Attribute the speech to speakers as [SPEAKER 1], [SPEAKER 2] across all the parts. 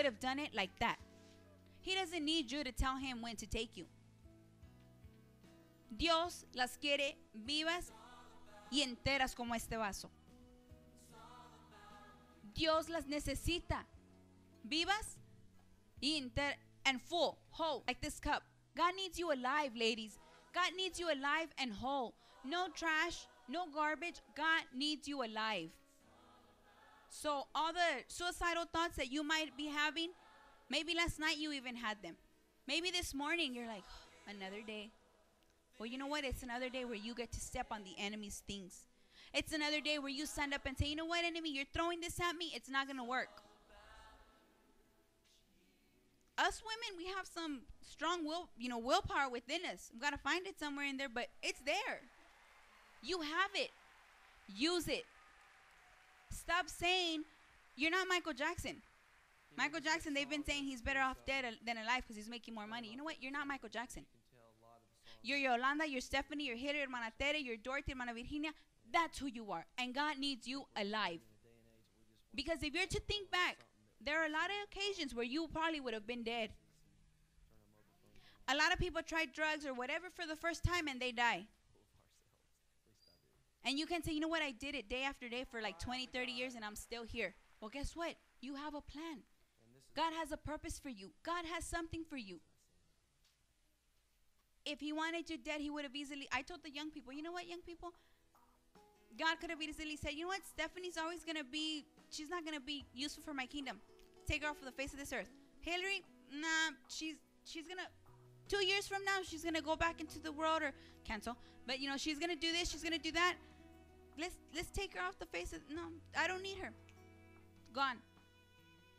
[SPEAKER 1] would have done it like that. He doesn't need you to tell him when to take you. Dios las quiere vivas y enteras como este vaso. Dios las necesita vivas y and full, whole, like this cup. God needs you alive, ladies. God needs you alive and whole. No trash, no garbage. God needs you alive. So all the suicidal thoughts that you might be having, maybe last night you even had them. Maybe this morning you're like, oh, another day. Well, you know what? It's another day where you get to step on the enemy's things. It's another day where you stand up and say, you know what, enemy, you're throwing this at me. It's not going to work. Us women, we have some strong willpower within us. We've got to find it somewhere in there, but it's there. You have it. Use it. Stop saying you're not Michael Jackson. Michael Jackson, they've been saying he's better off dead than alive because he's making more money. You know what? You're not Michael Jackson. You're Yolanda, you're Stephanie, you're Hilary, Hermana Tere, you're Dorothy, Hermana Virginia. That's who you are. And God needs you alive. Because if you're to think back, there are a lot of occasions where you probably would have been dead. A lot of people try drugs or whatever for the first time and they die. And you can say, you know what, I did it day after day for like 20, 30 years and I'm still here. Well, guess what? You have a plan. God has a purpose for you. God has something for you. If he wanted you dead, he would have easily, I told the young people, you know what, young people? God could have easily said, you know what, Stephanie's always going to be, she's not going to be useful for my kingdom. Take her off of the face of this earth. Hillary, nah, she's going to, 2 years from now, she's going to go back into the world or cancel. But, you know, she's going to do this, she's going to do that. Let's take her off the face of, no, I don't need her. Gone.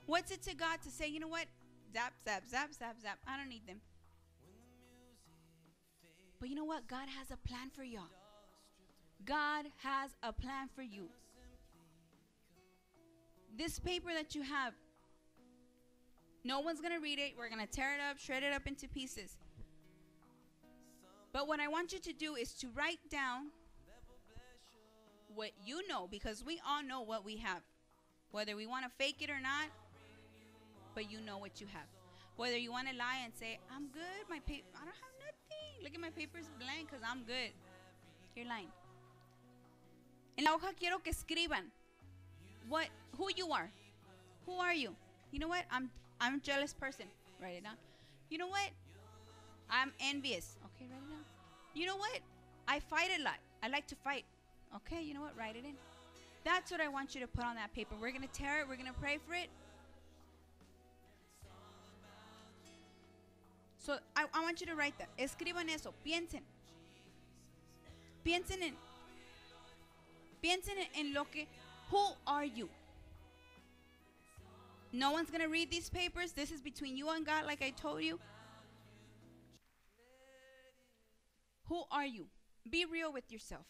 [SPEAKER 1] What's it to God to say, you know what, zap, zap, zap, zap, zap, I don't need them. But you know what? God has a plan for y'all. God has a plan for you. This paper that you have, no one's going to read it. We're going to tear it up, shred it up into pieces. But what I want you to do is to write down what you know, because we all know what we have. Whether we want to fake it or not, but you know what you have. Whether you want to lie and say, I'm good, I don't have nothing. Look at my paper's blank because I'm good. You're lying. En la hoja quiero que escriban who you are. Who are you? You know what? I'm a jealous person. Write it down. You know what? I'm envious. Okay, write it down. You know what? I fight a lot. I like to fight. Okay, you know what? Write it in. That's what I want you to put on that paper. We're going to tear it. We're going to pray for it. So I want you to write that. Escriban eso. Piensen. Piensen en lo que, who are you? No one's going to read these papers. This is between you and God, like I told you. Who are you? Be real with yourself.